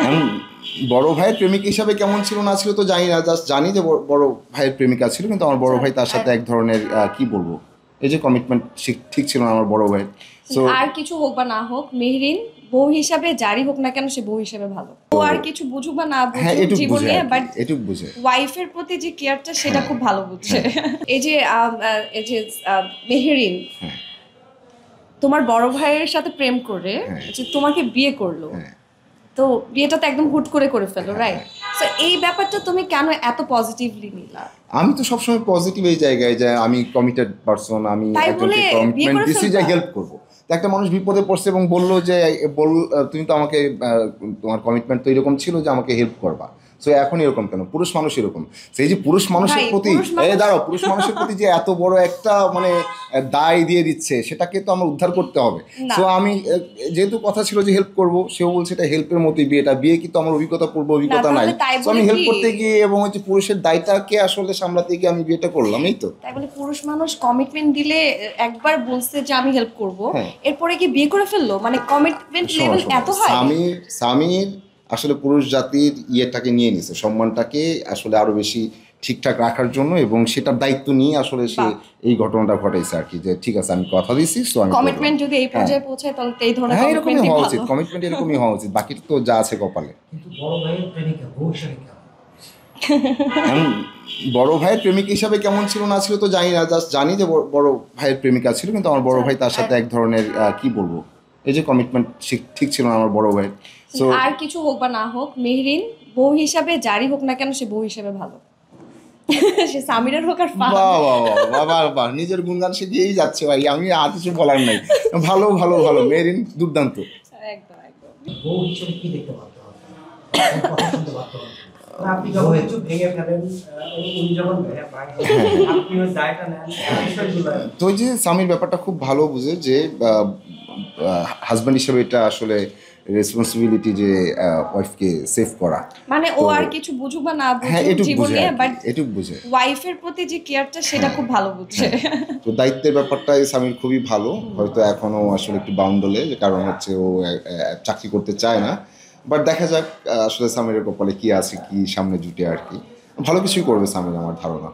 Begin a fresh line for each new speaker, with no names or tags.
আমি বড় ভাইয়ের প্রেমিক হিসাবে কেমন ছিল না ছিল তো জানি না, জাস্ট জানি যে বড় ভাইয়ের প্রেমিকা ছিল, কিন্তু আমার বড় ভাই তার সাথে এক ধরনের কি বলবো, এই যে কমিটমেন্ট ঠিক ছিল না আমার বড় ভাই।
সো আর কিছু হোক বা না হোক, মেহরিন বউ হিসাবে যারই হোক না কেন সে বউ হিসাবে ভালো। ও আর কিছু বুঝুক বা না বুঝুক জীবন নিয়ে, বাট
এটুক বুঝে
ওয়াইফের প্রতি যে কেয়ারটা সেটা খুব ভালো বুঝছে। এই যে মেহরিন তোমার বড় ভাইয়ের সাথে প্রেম করে যে তোমাকে বিয়ে করলো, তো বিয়েটা তো একদম হুট করে ফেলো, রাইট? সো এই ব্যাপারটা তুমি কেন এত পজিটিভলি নিলা?
আমি তো সবসময় পজিটিভ এই জায়গায়, যে আমি কমিটেড পারসন, আমি একজনকে কমিটমেন্ট দিছি যে হেল্প করবো। তো একটা মানুষ বিপদে পড়ছে এবং বললো যে তুমি তো আমাকে তোমার কমিটমেন্ট তো এরকম ছিল যে আমাকে হেল্প করবা, সো এখন এরকম কেন? পুরুষ মানুষ এরকম, সেই যে পুরুষ মানুষের প্রতি পুরুষ মানুষের প্রতি যে এত বড় একটা মানে দায় দিয়ে দিচ্ছে, সেটাকে তো আমার উদ্ধার করতে হবে। সো আমি যেহেতু কথা ছিল যে হেল্প করবো, সেও বলছে এটা হেল্পের মতোই, বিয়ে কিন্তু আমার অভিজ্ঞতা নাই, সো আমি হেল্প করতে গিয়ে এবং হচ্ছে পুরুষের দায়টাকে আসলে সামলাতে গিয়ে আমি বিয়েটা করলাম, এই তো।
তাই বলে পুরুষ মানুষ কমিটমেন্ট দিলে একবার বলছে যে আমি হেল্প করবো, এরপরে কি বিয়ে করে ফেললো? মানে কমিটমেন্ট লেভেল এত হাই।
স্বামীর আসলে পুরুষ জাতির ইয়েটাকে নিয়ে নিছে, সম্মানটাকে আসলে আরো বেশি ঠিকঠাক রাখার জন্য, এবং সেটার দায়িত্ব নিয়ে আসলে সে এই ঘটনাটা ঘটাইছে আর কি, যে ঠিক আছে আমি কথা দিছি, সো আমি
কমিটমেন্ট যদি এই পর্যায়ে পৌঁছায় তাহলে এই ধরনের
এরকমই হওয়া উচিত, কমিটমেন্ট এরকমই হওয়া উচিত, বাকি তো যা আছে কপালে।
কিন্তু বড় ভাইয়ের প্রেমিকা বউ হিসাবে কেমন?
আমি বড় ভাইয়ের প্রেমিক হিসাবে কেমন ছিল না ছিল তো জানি না, জাস্ট জানি যে বড় ভাইয়ের প্রেমিকা ছিল, কিন্তু আমার বড় ভাই তার সাথে এক ধরনের কি বলবো, এই যে কমিটমেন্ট ঠিক ছিল না আমার বড় ভাইয়ের।
সো আর কিছু হোক বা না হোক, মেহরিন বউ হিসাবে যারই হোক না কেন সে বউ হিসাবে ভালো। সে সামিরের হোক আর
বাহ, নিজের গুণগান সে দিয়েই যাচ্ছে ভাই, আমি আর কিছু বলার নাই। ভালো ভালো ভালো, মেহরিন দুর্দান্ত।
একদম একদম।
বউ হিসেবে কি দেখতে পারতে হবে? কথা শুনতে পারতে হবে। আপনি যখন কিছু ভেঙে ফেলেন, উনি যখন আপনি ওই দায়টা নেন,
তো ওই যে স্বামীর ব্যাপারটা খুব ভালো বুঝে, যে হাজব্যান্ড হিসেবে এটা আসলে রেসপন্সিবিলিটি যে ওয়াইফকে সেভ করা,
মানে ও আর কিছু বুঝুক বা না বুঝুক জীবন নিয়ে, বাট
এটুক বুঝে
ওয়াইফের প্রতি যে কেয়ারটা সেটা খুব ভালো বুঝছে।
তো দায়িত্বের ব্যাপারটাই স্বামীর খুবই ভালো, হয়তো এখনো আসলে একটু বাউন্ডলে, কারণ হচ্ছে ও চাকরি করতে চায় না, বাট দেখা যাক আসলে স্বামীর কপালে কি আছে, কি সামনে জুটে আর কি, ভালো কিছুই করবে স্বামীর আমার ধারণা।